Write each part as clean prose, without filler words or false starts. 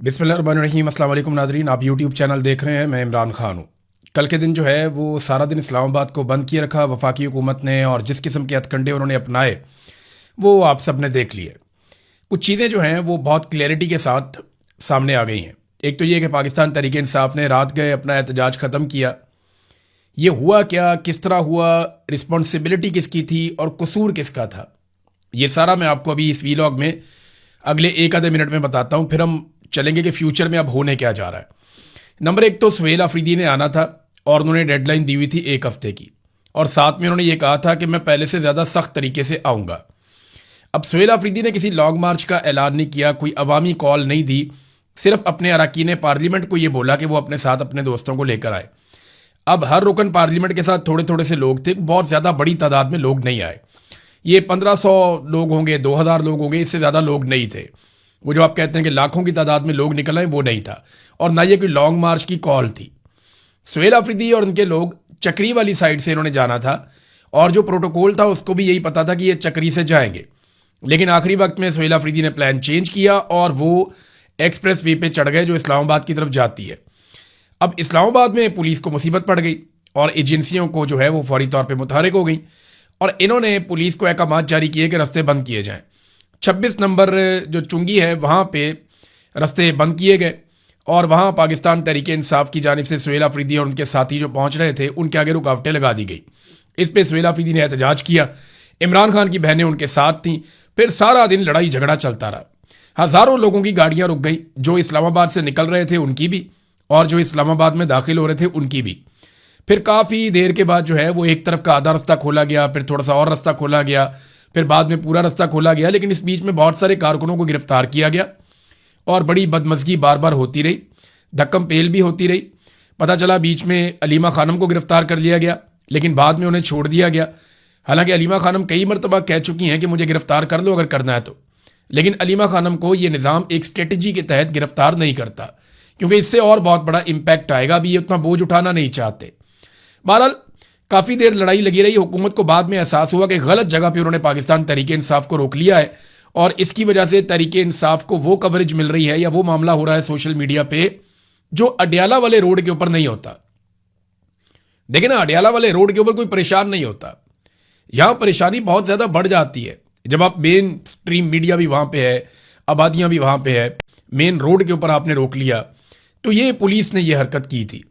बिस्मिल्लाहिर्रहमानिर्रहीम। अस्सलाम वालेकुम नाज़रीन, आप यूट्यूब चैनल देख रहे हैं। मैं इमरान खान हूँ। कल के दिन जो है वो सारा दिन इस्लामाबाद को बंद किए रखा वफाकी हुकूमत ने, और जिस किस्म के हथकंडे उन्होंने अपनाए वो आप सब ने देख लिए। कुछ चीज़ें जो हैं वो बहुत क्लैरिटी के साथ सामने आ गई हैं। एक तो ये कि पाकिस्तान तहरीक इंसाफ ने रात गए अपना एहतजाज ख़त्म किया। ये हुआ क्या, किस तरह हुआ, रिस्पॉन्सिबिलिटी किसकी थी और कसूर किसका था, ये सारा मैं आपको अभी इस वीलॉग में अगले एक आधे मिनट में बताता हूँ। फिर हम चलेंगे कि फ्यूचर में अब होने क्या जा रहा है। नंबर एक तो सुहेल अफरीदी ने आना था और उन्होंने डेडलाइन दी हुई थी 1 हफ्ते की, और साथ में उन्होंने ये कहा था कि मैं पहले से ज़्यादा सख्त तरीके से आऊँगा। अब सुहेल अफरीदी ने किसी लॉन्ग मार्च का ऐलान नहीं किया, कोई अवामी कॉल नहीं दी, सिर्फ अपने अरकान पार्लियामेंट को ये बोला कि वो अपने साथ अपने दोस्तों को लेकर आए। अब हर रुकन पार्लियामेंट के साथ थोड़े थोड़े से लोग थे, बहुत ज़्यादा बड़ी तादाद में लोग नहीं आए। ये 1500 लोग होंगे, 2000 लोग होंगे, इससे ज़्यादा लोग नहीं थे। वो जो आप कहते हैं कि लाखों की तादाद में लोग निकल आए, वो नहीं था, और ना ये कोई लॉन्ग मार्च की कॉल थी। सुहेल अफरीदी और उनके लोग चक्री वाली साइड से इन्होंने जाना था, और जो प्रोटोकॉल था उसको भी यही पता था कि ये चक्री से जाएंगे। लेकिन आखिरी वक्त में सुहेल अफरीदी ने प्लान चेंज किया और वो एक्सप्रेस वे पे चढ़ गए जो इस्लामाबाद की तरफ जाती है। अब इस्लामाबाद में पुलिस को मुसीबत पड़ गई और एजेंसियों को जो है वो फौरी तौर पर मुतहरिक हो गई, और इन्होंने पुलिस को अहकामात जारी किए कि रास्ते बंद किए जाएं। 26 नंबर जो चुंगी है वहाँ पे रास्ते बंद किए गए, और वहाँ पाकिस्तान तहरीक इंसाफ की जानिब से सुहेल अफरीदी और उनके साथी जो पहुँच रहे थे उनके आगे रुकावटें लगा दी गई। इस पर सुहेल अफरीदी ने एहतजाज किया, इमरान खान की बहनें उनके साथ थीं। फिर सारा दिन लड़ाई झगड़ा चलता रहा। हज़ारों लोगों की गाड़ियाँ रुक गई, जो इस्लामाबाद से निकल रहे थे उनकी भी, और जो इस्लामाबाद में दाखिल हो रहे थे उनकी भी। फिर काफ़ी देर के बाद जो है वो एक तरफ का आधा रास्ता खोला गया, फिर थोड़ा सा और रास्ता खोला गया, फिर बाद में पूरा रास्ता खोला गया। लेकिन इस बीच में बहुत सारे कारकुनों को गिरफ्तार किया गया और बड़ी बदमज़गी बार बार होती रही, धक्कम पेल भी होती रही। पता चला बीच में अलीमा खानम को गिरफ्तार कर लिया गया, लेकिन बाद में उन्हें छोड़ दिया गया। हालांकि अलीमा खानम कई मरतबा कह चुकी हैं कि मुझे गिरफ्तार कर लो अगर करना है तो, लेकिन अलीमा खानम को ये निज़ाम एक स्ट्रेटजी के तहत गिरफ्तार नहीं करता, क्योंकि इससे और बहुत बड़ा इम्पैक्ट आएगा। अभी ये उतना बोझ उठाना नहीं चाहते। बहरहाल काफ़ी देर लड़ाई लगी रही। हुकूमत को बाद में एहसास हुआ कि गलत जगह पे उन्होंने पाकिस्तान तहरीक इंसाफ को रोक लिया है, और इसकी वजह से तहरीक इंसाफ को वो कवरेज मिल रही है या वो मामला हो रहा है सोशल मीडिया पे जो अडियाला वाले रोड के ऊपर नहीं होता। देखिए ना, अडियाला वाले रोड के ऊपर कोई परेशान नहीं होता, यहाँ परेशानी बहुत ज़्यादा बढ़ जाती है जब आप मेन स्ट्रीम मीडिया भी वहाँ पे है, आबादियाँ भी वहाँ पे है, मेन रोड के ऊपर आपने रोक लिया। तो ये पुलिस ने ये हरकत की थी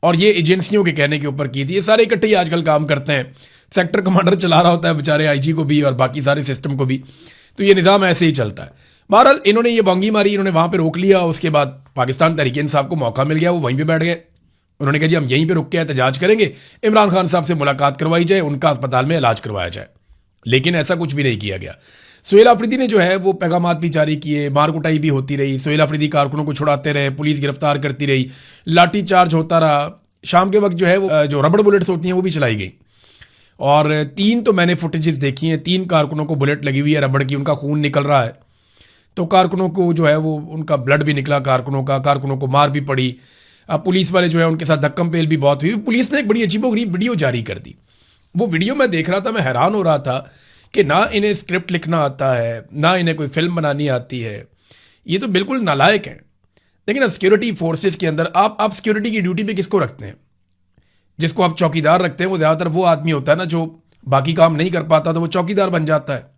और ये एजेंसियों के कहने के ऊपर की थी। ये सारे इकट्ठे ही आजकल काम करते हैं। सेक्टर कमांडर चला रहा होता है बेचारे, आईजी को भी और बाकी सारे सिस्टम को भी। तो ये निज़ाम ऐसे ही चलता है। बहरहाल इन्होंने ये बांगी मारी, इन्होंने वहाँ पे रोक लिया। उसके बाद पाकिस्तान तहरीक इंसाफ को मौका मिल गया, वो वहीं पे बैठ गए। उन्होंने कहा जी हम यहीं पे रुक के एहतजाज करेंगे, इमरान खान साहब से मुलाकात करवाई जाए, उनका अस्पताल में इलाज करवाया जाए। लेकिन ऐसा कुछ भी नहीं किया गया। सुहेल अफरीदी ने जो है वो पैगामात भी जारी किए, मार कुटाई भी होती रही। सुहेल अफरीदी कारकुनों को छुड़ाते रहे, पुलिस गिरफ्तार करती रही, लाठी चार्ज होता रहा। शाम के वक्त जो है वो जो रबड़ बुलेट्स होती हैं वो भी चलाई गई, और 3 तो मैंने फुटेजेस देखी हैं, 3 कारकुनों को बुलेट लगी हुई है रबड़ की, उनका खून निकल रहा है। तो कारकुनों को जो है वो उनका ब्लड भी निकला, कारकुनों को मार भी पड़ी। अब पुलिस वाले जो है उनके साथ धक्कम पेल भी बहुत हुई। पुलिस ने एक बड़ी अजीबोगरीब वीडियो जारी कर दी। वो वीडियो मैं देख रहा था, मैं हैरान हो रहा था कि ना इन्हें स्क्रिप्ट लिखना आता है, ना इन्हें कोई फिल्म बनानी आती है। ये तो बिल्कुल नालायक हैं। लेकिन सिक्योरिटी फोर्सेस के अंदर आप सिक्योरिटी की ड्यूटी पे किसको रखते हैं? जिसको आप चौकीदार रखते हैं वो ज़्यादातर वो आदमी होता है ना जो बाकी काम नहीं कर पाता, तो वो चौकीदार बन जाता है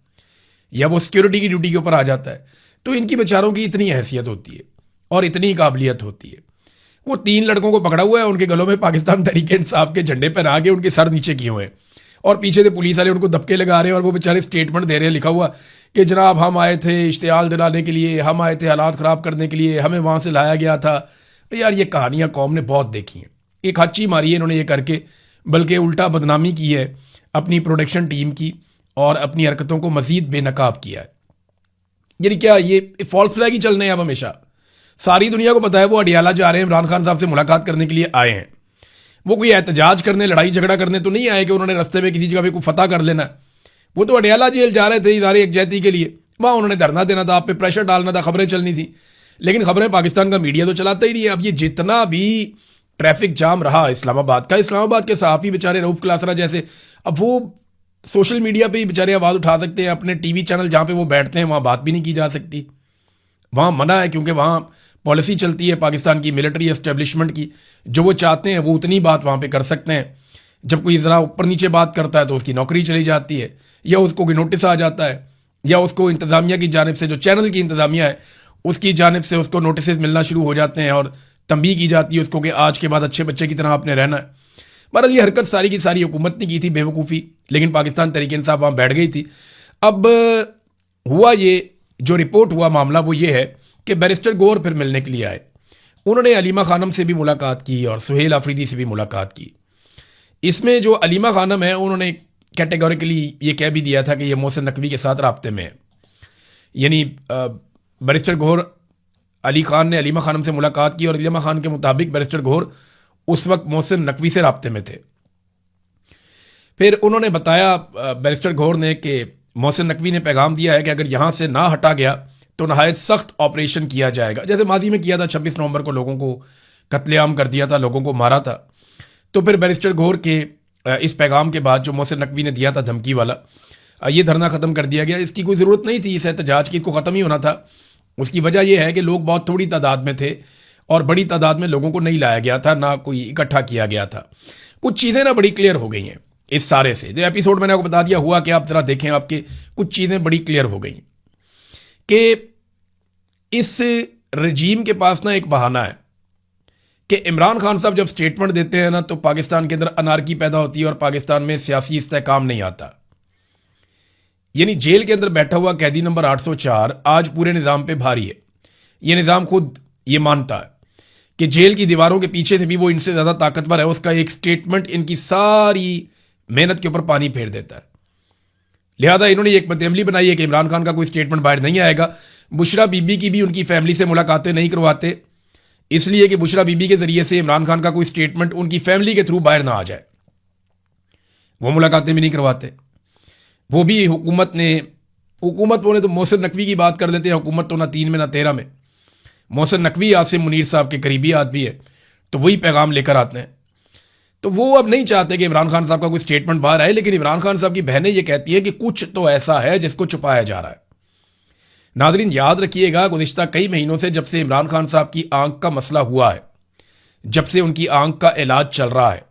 या वो सिक्योरिटी की ड्यूटी के ऊपर आ जाता है। तो इनकी बेचारों की इतनी हैसियत होती है और इतनी काबिलियत होती है। वो 3 लड़कों को पकड़ा हुआ है, उनके गलों में पाकिस्तान तहरीक इंसाफ के झंडे पहना के उनके सर नीचे किए हुए हैं, और पीछे से पुलिस वाले उनको दबके लगा रहे हैं, और वो बेचारे स्टेटमेंट दे रहे हैं लिखा हुआ कि जनाब हम आए थे इश्तियाल दिलाने के लिए, हम आए थे हालात ख़राब करने के लिए, हमें वहाँ से लाया गया था। तो यार ये कहानियाँ कौम ने बहुत देखी हैं। एक हच्ची मारी है इन्होंने ये करके, बल्कि उल्टा बदनामी की है अपनी प्रोडक्शन टीम की, और अपनी हरकतों को मज़ीद बेनकाब किया है। यानी क्या ये फॉल्स फ्लैग ही चलने हैं अब हमेशा? सारी दुनिया को पता है वो अडियाला जा रहे हैं, इमरान खान साहब से मुलाकात करने के लिए आए हैं। वो कोई एहतजाज करने, लड़ाई झगड़ा करने तो नहीं आए कि उन्होंने रास्ते में किसी जगह पे कोई फतह कर लेना। वो तो अडियाला जेल जा रहे थे इदारे यकजहती के लिए, वहाँ उन्होंने धरना देना था, आप पे प्रेशर डालना था, खबरें चलनी थी। लेकिन खबरें पाकिस्तान का मीडिया तो चलाता ही नहीं है। अब ये जितना भी ट्रैफिक जाम रहा इस्लामाबाद के सहाफ़ी बेचारे रऊफ़ क्लासरा जैसे, अब वो सोशल मीडिया पे ही बेचारे आवाज़ उठा सकते हैं। अपने टीवी चैनल जहाँ पे वो बैठते हैं वहाँ बात भी नहीं की जा सकती, वहाँ मना है, क्योंकि वहाँ पॉलिसी चलती है पाकिस्तान की मिलिट्री एस्टेब्लिशमेंट की, जो वो चाहते हैं वो उतनी बात वहाँ पे कर सकते हैं। जब कोई ज़रा ऊपर नीचे बात करता है तो उसकी नौकरी चली जाती है, या उसको कोई नोटिस आ जाता है, या उसको इंतज़ामिया की जानिब से, जो चैनल की इंतज़ामिया है उसकी जानिब से उसको नोटिस मिलना शुरू हो जाते हैं और तंबीह की जाती है उसको कि आज के बाद अच्छे बच्चे की तरह आपने रहना है। बहरहाल ये हरकत सारी की सारी हुकूमत ने की थी, बेवकूफ़ी, लेकिन पाकिस्तान तहरीक इंसाफ वहाँ बैठ गई थी। अब हुआ ये, जो रिपोर्ट हुआ मामला वो ये है कि बैरिस्टर गौहर फिर मिलने के लिए आए। उन्होंने अलीमा खानम से भी मुलाकात की और सुहेल आफरीदी से भी मुलाकात की। इसमें जो अलीमा खानम है उन्होंने कैटेगोरिकली ये कह भी दिया था कि ये मोहसिन नकवी के साथ राब्ते में है। यानी बैरिस्टर गौहर, अली खान ने अलीमा खानम से मुलाकात की और अलीमा खान के मुताबिक बैरिस्टर गौहर उस वक्त मोहसिन नकवी से राब्ते में थे। फिर उन्होंने बताया बैरिस्टर गौहर ने कि मोहसिन नकवी ने पैगाम दिया है कि अगर यहाँ से ना हटा गया तो नहायत सख्त ऑपरेशन किया जाएगा, जैसे माजी में किया था। 26 नवंबर को लोगों को कत्लेआम कर दिया था, लोगों को मारा था। तो फिर बैरिस्टर गौहर के इस पैगाम के बाद जो मोहसिन नकवी ने दिया था धमकी वाला, ये धरना ख़त्म कर दिया गया। इसकी कोई ज़रूरत नहीं थी इस एहतजाज की, इसको ख़त्म ही होना था। उसकी वजह यह है कि लोग बहुत थोड़ी तादाद में थे और बड़ी तादाद में लोगों को नहीं लाया गया था, ना कोई इकट्ठा किया गया था। कुछ चीज़ें ना बड़ी क्लियर हो गई हैं इस सारे से। जो एपिसोड मैंने आपको बता दिया हुआ कि आप ज़रा देखें, आपके कुछ चीज़ें बड़ी क्लियर हो गई कि इस रजीम के पास ना एक बहाना है कि इमरान खान साहब जब स्टेटमेंट देते हैं ना तो पाकिस्तान के अंदर अनारकी पैदा होती है और पाकिस्तान में सियासी इस्तेहकाम नहीं आता। यानी जेल के अंदर बैठा हुआ कैदी नंबर 804 आज पूरे निज़ाम पे भारी है। ये निज़ाम खुद ये मानता है कि जेल की दीवारों के पीछे से भी वो इनसे ज़्यादा ताकतवर है। उसका एक स्टेटमेंट इनकी सारी मेहनत के ऊपर पानी फेर देता है। लिहाजा इन्होंने एक बदअमली बनाई है कि इमरान खान का कोई स्टेटमेंट बाहर नहीं आएगा। बुशरा बीबी की भी उनकी फैमिली से मुलाकातें नहीं करवाते, इसलिए कि बुशरा बीबी के ज़रिए से इमरान खान का कोई स्टेटमेंट उनकी फैमिली के थ्रू बाहर ना आ जाए। वो मुलाकातें भी नहीं करवाते। वो भी हुकूमत बोले तो मोहसिन नकवी की बात कर देते हैं। हुकूमत तो ना 3 में ना 13 में। मोहसिन नकवी आसिम मुनीर साहब के करीबी आदमी है, तो वही पैगाम लेकर आते हैं। तो वो अब नहीं चाहते कि इमरान खान साहब का कोई स्टेटमेंट बाहर आए, लेकिन इमरान खान साहब की बहनें ये कहती है कि कुछ तो ऐसा है जिसको छुपाया जा रहा है। नादरीन याद रखिएगा, गुज़िश्ता कई महीनों से जब से इमरान खान साहब की आंख का मसला हुआ है, जब से उनकी आंख का इलाज चल रहा है,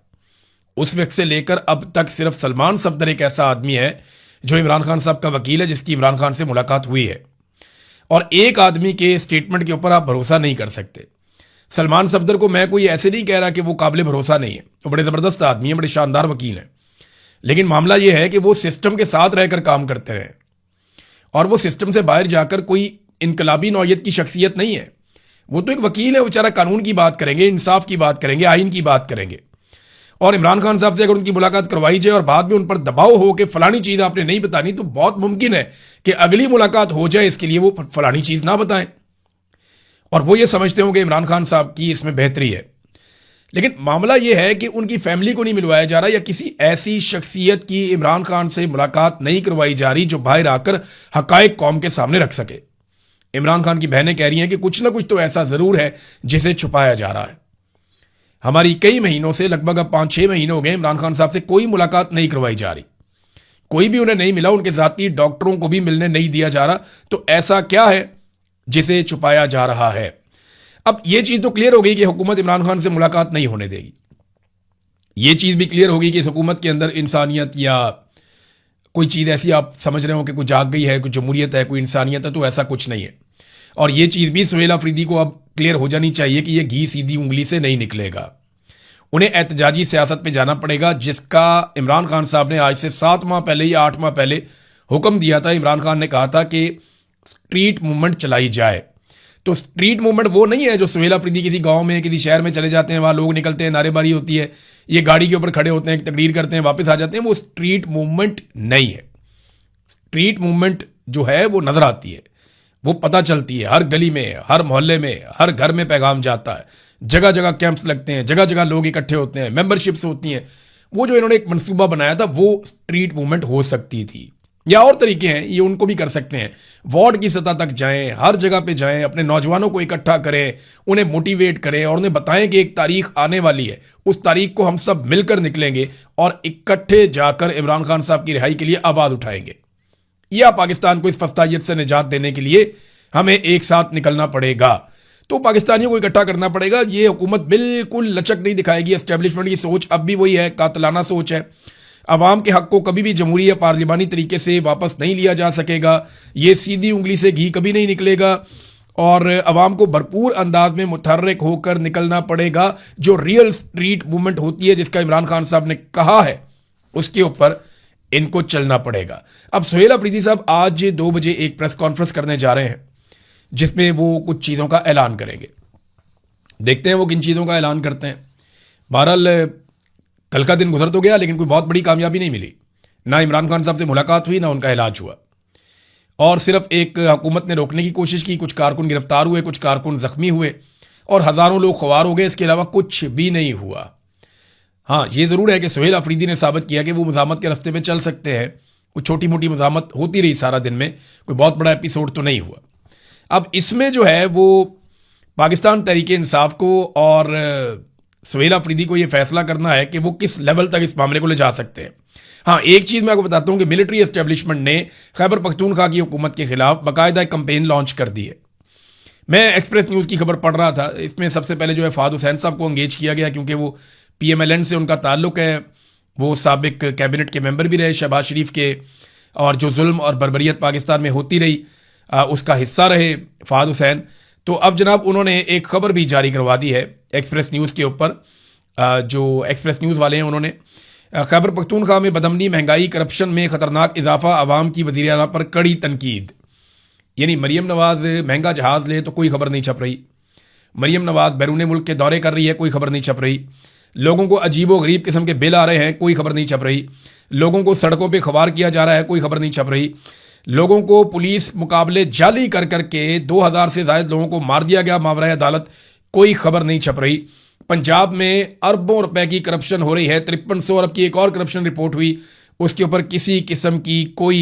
उस वक्त से लेकर अब तक सिर्फ सलमान सफदर एक ऐसा आदमी है जो इमरान खान साहब का वकील है, जिसकी इमरान खान से मुलाकात हुई है। और एक आदमी के स्टेटमेंट के ऊपर आप भरोसा नहीं कर सकते। सलमान सफदर को मैं कोई ऐसे नहीं कह रहा कि वो काबिल भरोसा नहीं है, वो बड़े ज़बरदस्त आदमी है, बड़े शानदार वकील हैं। लेकिन मामला ये है कि वो सिस्टम के साथ रहकर काम करते रहे और वो सिस्टम से बाहर जाकर कोई इनकलाबी नौयत की शख्सियत नहीं है। वो तो एक वकील है, बेचारा कानून की बात करेंगे, इंसाफ की बात करेंगे, आइन की बात करेंगे। और इमरान खान साहब से अगर उनकी मुलाकात करवाई जाए और बाद में उन पर दबाव हो कि फलानी चीज़ आपने नहीं बतानी, तो बहुत मुमकिन है कि अगली मुलाकात हो जाए इसके लिए वो फलानी चीज़ ना बताएं और वो ये समझते हो कि इमरान खान साहब की इसमें बेहतरी है। लेकिन मामला ये है कि उनकी फैमिली को नहीं मिलवाया जा रहा, या किसी ऐसी शख्सियत की इमरान खान से मुलाकात नहीं करवाई जा रही जो बाहर आकर हकायक कौम के सामने रख सके। इमरान खान की बहनें कह रही हैं कि कुछ ना कुछ तो ऐसा ज़रूर है जिसे छुपाया जा रहा है। हमारी कई महीनों से, लगभग अब 5-6 महीने हो गए, इमरान खान साहब से कोई मुलाकात नहीं करवाई जा रही। कोई भी उन्हें नहीं मिला, उनके ज़ाती डॉक्टरों को भी मिलने नहीं दिया जा रहा। तो ऐसा क्या है जिसे छुपाया जा रहा है? अब यह चीज़ तो क्लियर हो गई कि हुकूमत इमरान खान से मुलाकात नहीं होने देगी। यह चीज़ भी क्लियर होगी कि इस हुकूमत के अंदर इंसानियत या कोई चीज़ ऐसी आप समझ रहे हो कि कोई जाग गई है, कोई जमहूरियत है, कोई इंसानियत है, तो ऐसा कुछ नहीं है। और ये चीज़ भी सुहेल अफरीदी को अब क्लियर हो जानी चाहिए कि ये घी सीधी उंगली से नहीं निकलेगा। उन्हें एहतजाजी सियासत पे जाना पड़ेगा, जिसका इमरान खान साहब ने आज से 7 माह पहले या 8 माह पहले हुक्म दिया था। इमरान खान ने कहा था कि स्ट्रीट मूवमेंट चलाई जाए। तो स्ट्रीट मूवमेंट वो नहीं है जो सुहेल अफरीदी किसी गांव में, किसी शहर में चले जाते हैं, वहाँ लोग निकलते हैं, नारेबाजी होती है, ये गाड़ी के ऊपर खड़े होते हैं, तकरीर करते हैं, वापस आ जाते हैं। वो स्ट्रीट मूवमेंट नहीं है। स्ट्रीट मूवमेंट जो है वो नजर आती है, वो पता चलती है, हर गली में, हर मोहल्ले में, हर घर में पैगाम जाता है, जगह जगह कैंप्स लगते हैं, जगह जगह लोग इकट्ठे होते हैं, मेंबरशिप्स होती हैं। वो जो इन्होंने एक मनसूबा बनाया था वो स्ट्रीट मूवमेंट हो सकती थी, या और तरीके हैं, ये उनको भी कर सकते हैं। वार्ड की सतह तक जाएं, हर जगह पे जाएं, अपने नौजवानों को इकट्ठा करें, उन्हें मोटिवेट करें और उन्हें बताएं कि एक तारीख आने वाली है, उस तारीख को हम सब मिलकर निकलेंगे और इकट्ठे जाकर इमरान खान साहब की रिहाई के लिए आवाज़ उठाएंगे। या पाकिस्तान को इस फस्तायत से निजात देने के लिए हमें एक साथ निकलना पड़ेगा। तो पाकिस्तानियों को इकट्ठा करना पड़ेगा। ये हुकूमत बिल्कुल लचक नहीं दिखाएगी। एस्टेब्लिशमेंट की सोच अब भी वही है, कातलाना सोच है। अवाम के हक को कभी भी जमहूरी या पार्लिमानी तरीके से वापस नहीं लिया जा सकेगा। ये सीधी उंगली से घी कभी नहीं निकलेगा और अवाम को भरपूर अंदाज में मुतहर्रिक होकर निकलना पड़ेगा। जो रियल स्ट्रीट मूवमेंट होती है जिसका इमरान खान साहब ने कहा है, उसके ऊपर इनको चलना पड़ेगा। अब सुहेल अफरीदी साहब आज 2 बजे एक प्रेस कॉन्फ्रेंस करने जा रहे हैं जिसमें वो कुछ चीज़ों का ऐलान करेंगे। देखते हैं वो किन चीज़ों का ऐलान करते हैं। बहरहाल कल का दिन गुजर तो गया लेकिन कोई बहुत बड़ी कामयाबी नहीं मिली। ना इमरान खान साहब से मुलाकात हुई, ना उनका इलाज हुआ, और सिर्फ एक हुकूमत ने रोकने की कोशिश की। कुछ कारकुन गिरफ्तार हुए, कुछ कारकुन जख्मी हुए और हज़ारों लोग ख्वार हो गए। इसके अलावा कुछ भी नहीं हुआ। हाँ, ये ज़रूर है कि सुहेल अफरीदी ने साबित किया कि वो मज़ामत के रास्ते पे चल सकते हैं। कुछ छोटी मोटी मज़ामत होती रही सारा दिन में, कोई बहुत बड़ा एपिसोड तो नहीं हुआ। अब इसमें जो है वो पाकिस्तान तहरीक इंसाफ को और सुहेल अफरीदी को ये फैसला करना है कि वो किस लेवल तक इस मामले को ले जा सकते हैं। हाँ, एक चीज़ मैं आपको बताता हूँ कि मिलिट्री एस्टेब्लिशमेंट ने खैबर पख्तूनख्वा की हुकूमत के खिलाफ बाकायदा कंपेन लॉन्च कर दी है। मैं एक्सप्रेस न्यूज़ की खबर पढ़ रहा था, इसमें सबसे पहले जो है फ़ाद हुसैन साहब को एंगेज किया गया क्योंकि वो PMLN से उनका ताल्लुक है। वो साबिक कैबिनेट के मेंबर भी रहे शहबाज शरीफ के, और जो जुल्म और बर्बरियत पाकिस्तान में होती रही उसका हिस्सा रहे फ़ाद हुसैन। तो अब जनाब उन्होंने एक खबर भी जारी करवा दी है एक्सप्रेस न्यूज़ के ऊपर। जो एक्सप्रेस न्यूज़ वाले हैं उन्होंने खैबर पख्तूनख्वा में बदमनी, महंगाई, करप्शन में खतरनाक इजाफा, आवाम की वज़ीर आला पर कड़ी तनकीद। यानी मरीम नवाज़ महंगा जहाज़ ले तो कोई खबर नहीं छप रही, मरीम नवाज़ बैरून मुल्क के दौरे कर रही है, कोई खबर नहीं छप रही, लोगों को अजीबो गरीब किस्म के बिल आ रहे हैं, कोई खबर नहीं छप रही, लोगों को सड़कों पर खबार किया जा रहा है, कोई खबर नहीं छप रही, लोगों को पुलिस मुकाबले जाली कर करके 2000 से ज़ायद लोगों को मार दिया गया मावराए अदालत, कोई खबर नहीं छप रही। पंजाब में अरबों रुपए की करप्शन हो रही है, 5300 अरब की एक और करप्शन रिपोर्ट हुई, उसके ऊपर किसी किस्म की कोई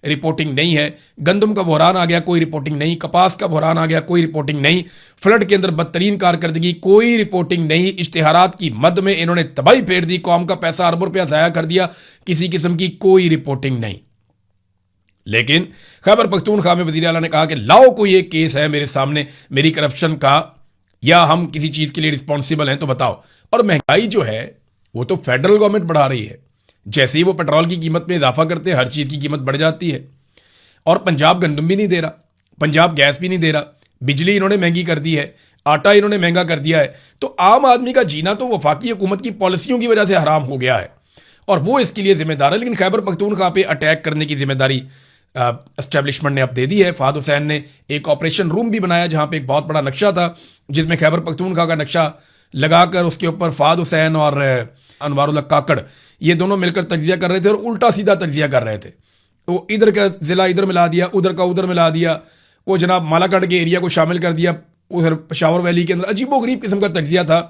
रिपोर्टिंग नहीं है। गंदम का बहरान आ गया, कोई रिपोर्टिंग नहीं। कपास का बहरान आ गया, कोई रिपोर्टिंग नहीं। फ्लड के अंदर बदतरीन कारकर्दगी, कोई रिपोर्टिंग नहीं। इश्तिहारात की मद में इन्होंने तबाही फेर दी, कौम का पैसा अरबों रुपया ज़ाया कर दिया, किसी किस्म की कोई रिपोर्टिंग नहीं। लेकिन खैबर पख्तूनख्वा में वज़ीर आला ने कहा कि लाओ कोई एक केस है मेरे सामने मेरी करप्शन का, या हम किसी चीज़ के लिए रिस्पॉन्सिबल हैं तो बताओ। और महंगाई जो है वो तो फेडरल गवर्नमेंट बढ़ा रही है। जैसे ही वो पेट्रोल की कीमत में इजाफा करते हैं हर चीज़ की कीमत बढ़ जाती है। और पंजाब गंदम भी नहीं दे रहा, पंजाब गैस भी नहीं दे रहा, बिजली इन्होंने महंगी कर दी है, आटा इन्होंने महंगा कर दिया है। तो आम आदमी का जीना तो वफाकी हुकूमत की पॉलिसियों की वजह से हराम हो गया है और वो इसके लिए जिम्मेदार है। लेकिन खैबर पख्तूनख्वा पे अटैक करने की जिम्मेदारी एस्टेब्लिशमेंट ने अब दे दी है। फ़ाद हुसैन ने एक ऑपरेशन रूम भी बनाया जहां पे एक बहुत बड़ा नक्शा था जिसमें खैबर पख्तूनख्वा का नक्शा लगाकर उसके ऊपर फ़ाद हुसैन और अनवारुल्लाह काकड़ ये दोनों मिलकर तज्जिया कर रहे थे और उल्टा सीधा तज्जिया कर रहे थे। तो इधर का ज़िला इधर मिला दिया, उधर का उधर मिला दिया, वो जनाब मालाकंड के एरिया को शामिल कर दिया उधर पेशावर वैली के अंदर। अजीबो गरीब किस्म का तज्जिया था।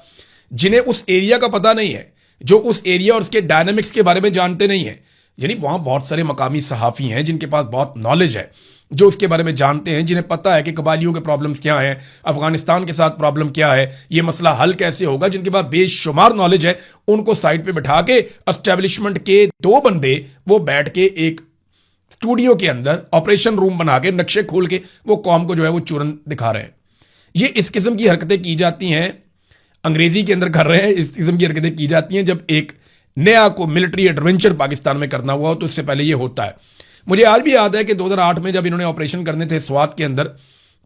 जिन्हें उस एरिया का पता नहीं है, जो उस एरिया और उसके डायनामिक्स के बारे में जानते नहीं है, यानी वहाँ बहुत सारे मकामी सहाफ़ी हैं जिनके पास बहुत नॉलेज है, जो उसके बारे में जानते हैं, जिन्हें पता है कि कबालियों के प्रॉब्लम्स क्या हैं, अफगानिस्तान के साथ प्रॉब्लम क्या है, ये मसला हल कैसे होगा, जिनके पास बेशुमार नॉलेज है, उनको साइड पे बिठा के एस्टेब्लिशमेंट के 2 बंदे वो बैठ के एक स्टूडियो के अंदर ऑपरेशन रूम बना के नक्शे खोल के वो कौम को जो है वो चूरन दिखा रहे हैं। ये इस किस्म की हरकतें की जाती हैं, अंग्रेजी के अंदर कर रहे हैं, इस किस्म की हरकतें की जाती हैं जब एक नया को मिलिट्री एडवेंचर पाकिस्तान में करना हुआ हो, तो इससे पहले ये होता है। मुझे आज भी याद है कि 2008 में जब इन्होंने ऑपरेशन करने थे स्वात के अंदर,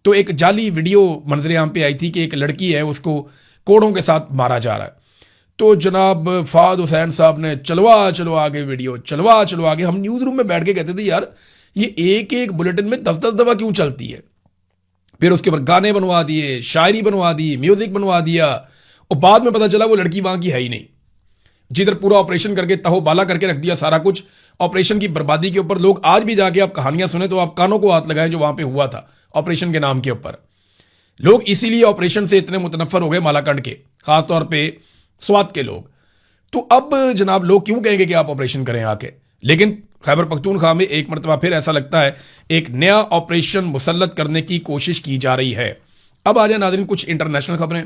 तो एक जाली वीडियो मंजरे आम पे आई थी कि एक लड़की है उसको कोड़ों के साथ मारा जा रहा है। तो जनाब फ़ाद हुसैन साहब ने चलवा के वीडियो चलवा के, हम न्यूज़ रूम में बैठ के कहते थे यार ये एक एक बुलेटिन में 10-10 दफ़ा क्यों चलती है। फिर उसके ऊपर गाने बनवा दिए, शायरी बनवा दी, म्यूज़िक बनवा दिया, और बाद में पता चला वो लड़की वहाँ की है ही नहीं। जिधर पूरा ऑपरेशन करके तहो बाला करके रख दिया सारा कुछ, ऑपरेशन की बर्बादी के ऊपर लोग आज भी जाके आप कहानियां सुने तो आप कानों को हाथ लगाएं जो वहां पे हुआ था ऑपरेशन के नाम के ऊपर। लोग इसीलिए ऑपरेशन से इतने मुतनफर हो गए मालाकंड के, खासतौर पे स्वात के लोग। तो अब जनाब लोग क्यों कहेंगे कि आप ऑपरेशन करें आके। लेकिन खैबर पख्तूनख्वा में एक मरतबा फिर ऐसा लगता है एक नया ऑपरेशन मुसल्लत करने की कोशिश की जा रही है। अब आ जाए नाज़रीन कुछ इंटरनेशनल खबरें।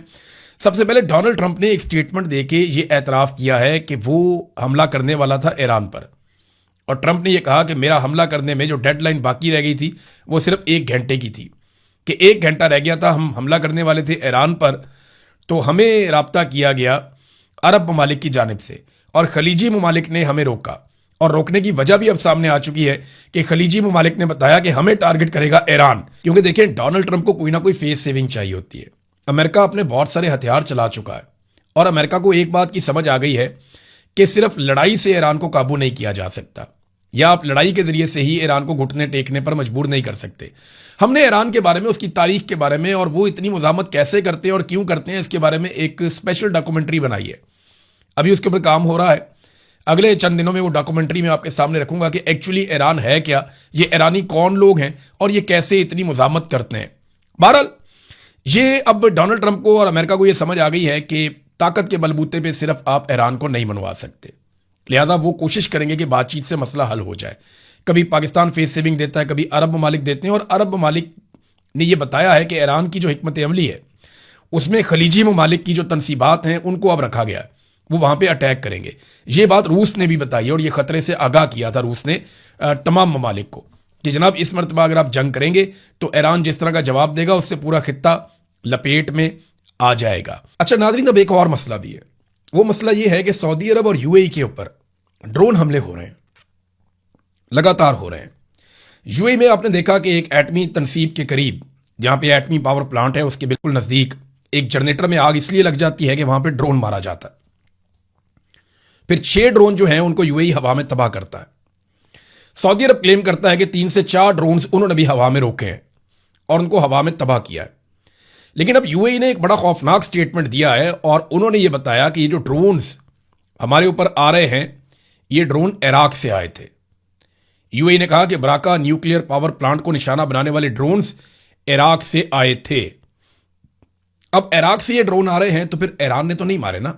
सबसे पहले डोनाल्ड ट्रंप ने एक स्टेटमेंट देके ये एतराफ़ किया है कि वो हमला करने वाला था ईरान पर, और ट्रंप ने यह कहा कि मेरा हमला करने में जो डेडलाइन बाकी रह गई थी वो सिर्फ 1 घंटे की थी। कि 1 घंटा रह गया था, हम हमला करने वाले थे ईरान पर, तो हमें राब्ता किया गया अरब ममालिक की जानिब से और खलीजी ममालिक ने हमें रोका। और रोकने की वजह भी अब सामने आ चुकी है कि खलीजी ममालिक ने बताया कि हमें टारगेट करेगा ईरान, क्योंकि देखिए डोनाल्ड ट्रंप को कोई ना कोई फेस सेविंग चाहिए होती है। अमेरिका अपने बहुत सारे हथियार चला चुका है और अमेरिका को एक बात की समझ आ गई है कि सिर्फ लड़ाई से ईरान को काबू नहीं किया जा सकता, या आप लड़ाई के जरिए से ही ईरान को घुटने टेकने पर मजबूर नहीं कर सकते। हमने ईरान के बारे में, उसकी तारीख के बारे में और वो इतनी मुज़ाहमत कैसे करते हैं और क्यों करते हैं, इसके बारे में एक स्पेशल डॉक्यूमेंट्री बनाई है। अभी उसके ऊपर काम हो रहा है। अगले चंद दिनों में वो डॉक्यूमेंट्री मैं आपके सामने रखूंगा कि एक्चुअली ईरान है क्या, ये ईरानी कौन लोग हैं और ये कैसे इतनी मुज़ाहमत करते हैं। बहरहाल ये अब डोनाल्ड ट्रंप को और अमेरिका को ये समझ आ गई है कि ताकत के बलबूते पे सिर्फ आप ईरान को नहीं मनवा सकते, लिहाजा वो कोशिश करेंगे कि बातचीत से मसला हल हो जाए। कभी पाकिस्तान फेस सेविंग देता है, कभी अरब ममालिक देते हैं, और अरब ममालिक ने यह बताया है कि ईरान की जो हिकमत अमली है उसमें खलीजी ममालिक की जो तनसीबात हैं उनको अब रखा गया है, वो वहां पे अटैक करेंगे। ये बात रूस ने भी बताई है और ये खतरे से आगाह किया था रूस ने तमाम ममालिक को कि जनाब इस मरतबा अगर आप जंग करेंगे तो ईरान जिस तरह का जवाब देगा उससे पूरा खित्ता लपेट में आ जाएगा। अच्छा नाज़रीन, अब एक और मसला भी है। वो मसला ये है कि सऊदी अरब और यूएई के ऊपर ड्रोन हमले हो रहे हैं, लगातार हो रहे हैं। यूएई में आपने देखा कि एक एटमी तनसीब के करीब, जहां पे एटमी पावर प्लांट है, उसके बिल्कुल नजदीक एक जनरेटर में आग इसलिए लग जाती है कि वहां पे ड्रोन मारा जाता है। फिर 6 ड्रोन जो हैं उनको यूएई हवा में तबाह करता है। सऊदी अरब क्लेम करता है कि 3 से 4 ड्रोन उन्होंने भी हवा में रोके हैं और उनको हवा में तबाह किया है। लेकिन अब यूएई ने एक बड़ा खौफनाक स्टेटमेंट दिया है और उन्होंने ये बताया कि ये जो ड्रोन्स हमारे ऊपर आ रहे हैं ये ड्रोन इराक से आए थे। यूएई ने कहा कि ब्राका न्यूक्लियर पावर प्लांट को निशाना बनाने वाले ड्रोन्स इराक से आए थे। अब इराक से ये ड्रोन आ रहे हैं तो फिर ईरान ने तो नहीं मारे ना,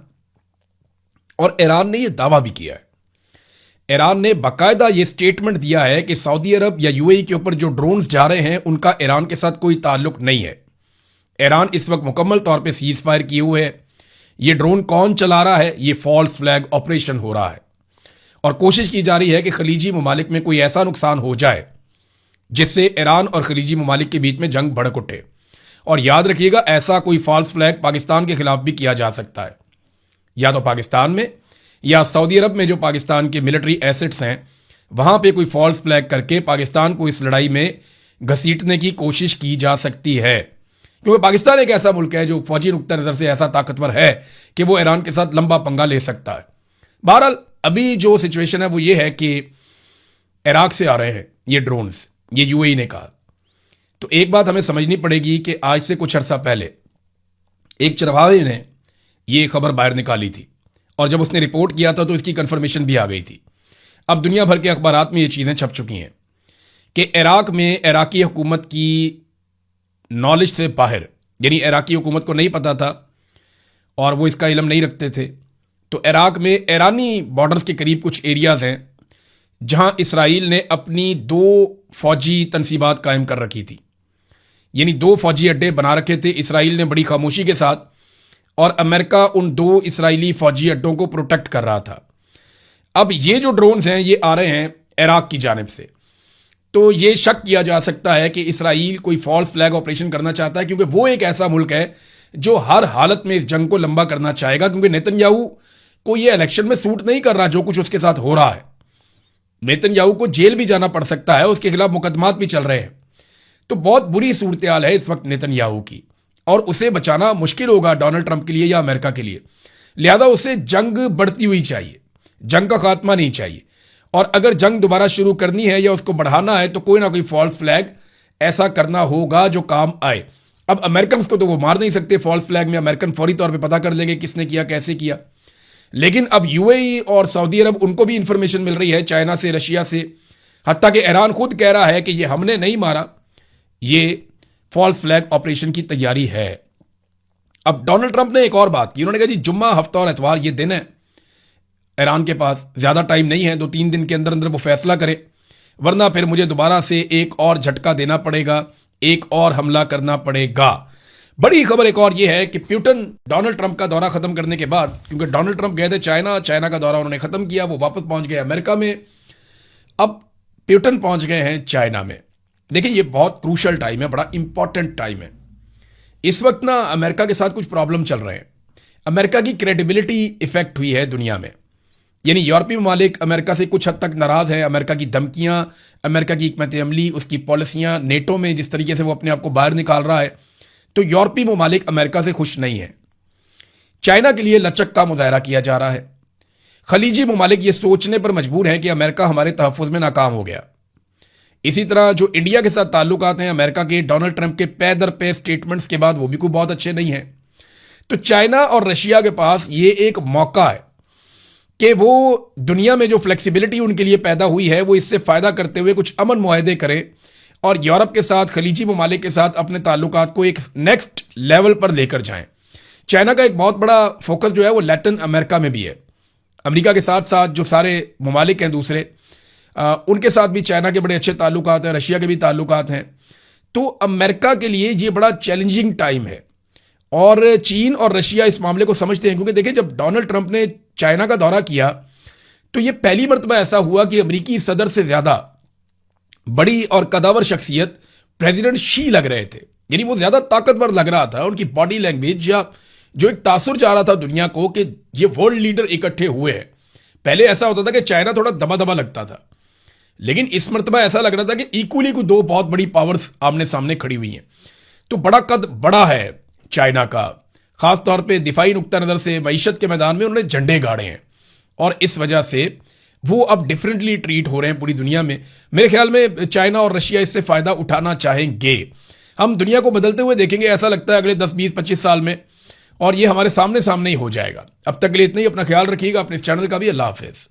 और ईरान ने यह दावा भी किया है। ईरान ने बाकायदा यह स्टेटमेंट दिया है कि सऊदी अरब या यूएई के ऊपर जो ड्रोन्स जा रहे हैं उनका ईरान के साथ कोई ताल्लुक नहीं है। ईरान इस वक्त मुकम्मल तौर पे सीज फायर किए हुए है। ये ड्रोन कौन चला रहा है, ये फॉल्स फ्लैग ऑपरेशन हो रहा है और कोशिश की जा रही है कि खलीजी ममालिक में कोई ऐसा नुकसान हो जाए जिससे ईरान और खलीजी ममालिक के बीच में जंग भड़क उठे। और याद रखिएगा, ऐसा कोई फॉल्स फ्लैग पाकिस्तान के खिलाफ भी किया जा सकता है, या तो पाकिस्तान में या सऊदी अरब में जो पाकिस्तान के मिलिट्री एसेट्स हैं वहां पे कोई फॉल्स फ्लैग करके पाकिस्तान को इस लड़ाई में घसीटने की कोशिश की जा सकती है, क्योंकि पाकिस्तान एक ऐसा मुल्क है जो फौजी नुक्ता नजर से ऐसा ताकतवर है कि वो ईरान के साथ लंबा पंगा ले सकता है। बहरहाल अभी जो सिचुएशन है वो ये है कि इराक से आ रहे हैं ये ड्रोन्स, ये यूएई ने कहा। तो एक बात हमें समझनी पड़ेगी कि आज से कुछ अर्सा पहले एक चरवाहे ने ये खबर बाहर निकाली थी और जब उसने रिपोर्ट किया था तो इसकी कंफर्मेशन भी आ गई थी। अब दुनिया भर के अखबारात में ये चीज़ें छप चुकी हैं कि इराक में इराकी हुकूमत की नॉलेज से बाहर, यानी इराकी हुकूमत को नहीं पता था और वो इसका इल्म नहीं रखते थे, तो इराक में ईरानी बॉर्डर्स के करीब कुछ एरियाज़ हैं जहां इसराइल ने अपनी 2 फौजी तनसीबात कायम कर रखी थी, यानी 2 फौजी अड्डे बना रखे थे इसराइल ने बड़ी खामोशी के साथ, और अमेरिका उन 2 इसराइली फौजी अड्डों को प्रोटेक्ट कर रहा था। अब ये जो ड्रोन्स हैं ये आ रहे हैं इराक की जानिब से, तो ये शक किया जा सकता है कि इसराइल कोई फॉल्स फ्लैग ऑपरेशन करना चाहता है, क्योंकि वो एक ऐसा मुल्क है जो हर हालत में इस जंग को लंबा करना चाहेगा, क्योंकि नेतन्याहू को ये इलेक्शन में सूट नहीं कर रहा जो कुछ उसके साथ हो रहा है। नेतन्याहू को जेल भी जाना पड़ सकता है, उसके खिलाफ मुकदमात भी चल रहे हैं। तो बहुत बुरी सूरत हाल है इस वक्त नेतन्याहू की, और उसे बचाना मुश्किल होगा डोनाल्ड ट्रंप के लिए या अमेरिका के लिए। लिहाजा उसे जंग बढ़ती हुई चाहिए, जंग का खात्मा नहीं चाहिए, और अगर जंग दोबारा शुरू करनी है या उसको बढ़ाना है तो कोई ना कोई फॉल्स फ्लैग ऐसा करना होगा जो काम आए। अब अमेरिकन को तो वो मार नहीं सकते फॉल्स फ्लैग में, अमेरिकन फौरी तौर पे पता कर लेंगे किसने किया कैसे किया। लेकिन अब यूएई और सऊदी अरब, उनको भी इंफॉर्मेशन मिल रही है चाइना से, रशिया से, हत्ता कि ईरान खुद कह रहा है कि ये हमने नहीं मारा, ये फॉल्स फ्लैग ऑपरेशन की तैयारी है। अब डोनाल्ड ट्रंप ने एक और बात की, उन्होंने कहा जी जुम्मा, हफ्ता और एतवार ये दिन है, ईरान के पास ज़्यादा टाइम नहीं है, 2-3 दिन के अंदर अंदर वो फैसला करे, वरना फिर मुझे दोबारा से एक और झटका देना पड़ेगा, एक और हमला करना पड़ेगा। बड़ी खबर एक और ये है कि पुतिन डोनाल्ड ट्रंप का दौरा खत्म करने के बाद, क्योंकि डोनाल्ड ट्रंप गए थे चाइना, चाइना का दौरा उन्होंने खत्म किया, वो वापस पहुंच गए अमेरिका में, अब पुतिन पहुंच गए हैं चाइना में। देखिए ये बहुत क्रूशल टाइम है, बड़ा इंपॉर्टेंट टाइम है। इस वक्त ना अमेरिका के साथ कुछ प्रॉब्लम चल रहे हैं। अमेरिका की क्रेडिबिलिटी इफेक्ट हुई है दुनिया में। यानी यूरोपीय ममालिक अमेरिका से कुछ हद तक नाराज है। अमेरिका की धमकियां, अमेरिका की हिकमत अमली, उसकी पॉलिसियां, नेटो में जिस तरीके से वो अपने आप को बाहर निकाल रहा है, तो यूरोपीय ममालिक अमेरिका से खुश नहीं है। चाइना के लिए लचक का मुजाहरा किया जा रहा है। खलीजी ममालिक ये सोचने पर मजबूर हैं कि अमेरिका हमारे तहफ़्फ़ुज़ में नाकाम हो गया। इसी तरह जो इंडिया के साथ ताल्लुकात हैं, अमेरिका के डोनाल्ड ट्रंप के पे दर पे स्टेटमेंट्स के बाद वो भी कोई बहुत अच्छे नहीं हैं। तो चाइना और रशिया के पास ये एक मौका है कि वो दुनिया में जो फ्लेक्सिबिलिटी उनके लिए पैदा हुई है वो इससे फ़ायदा करते हुए कुछ अमन मुआहदे करें और यूरोप के साथ, खलीजी ममालिक के साथ अपने ताल्लुकात को एक नेक्स्ट लेवल पर लेकर जाएं। चाइना का एक बहुत बड़ा फोकस जो है वो लैटिन अमेरिका में भी है। अमेरिका के साथ साथ जो सारे ममालिक हैं दूसरे, उनके साथ भी चाइना के बड़े अच्छे ताल्लुकात हैं, रशिया के भी ताल्लुकात हैं। तो अमेरिका के लिए ये बड़ा चैलेंजिंग टाइम है और चीन और रशिया इस मामले को समझते हैं, क्योंकि देखिए जब डोनाल्ड ट्रंप ने चाइना का दौरा किया तो ये पहली मरतबा ऐसा हुआ कि अमेरिकी सदर से ज़्यादा बड़ी और कदावर शख्सियत प्रेसिडेंट शी लग रहे थे। यानी वो ज़्यादा ताकतवर लग रहा था। उनकी बॉडी लैंग्वेज या जो एक तासुर जा रहा था दुनिया को कि ये वर्ल्ड लीडर इकट्ठे हुए हैं। पहले ऐसा होता था कि चाइना थोड़ा दबा दबा लगता था, लेकिन इस मरतबा ऐसा लग रहा था कि इक्वली को दो बहुत बड़ी पावर्स आमने सामने खड़ी हुई हैं। तो बड़ा कद बड़ा है चाइना का, खास तौर पे दिफाई नुक्ता नज़र से मईशत के मैदान में उन्होंने झंडे गाड़े हैं और इस वजह से वो अब डिफरेंटली ट्रीट हो रहे हैं पूरी दुनिया में। मेरे ख्याल में चाइना और रशिया इससे फ़ायदा उठाना चाहेंगे। हम दुनिया को बदलते हुए देखेंगे, ऐसा लगता है अगले 10, 20, 25 साल में, और ये हमारे सामने सामने ही हो जाएगा। अब तक के लिए इतना ही। अपना ख्याल रखिएगा, अपने इस चैनल का भी। अल्लाह हाफिज़।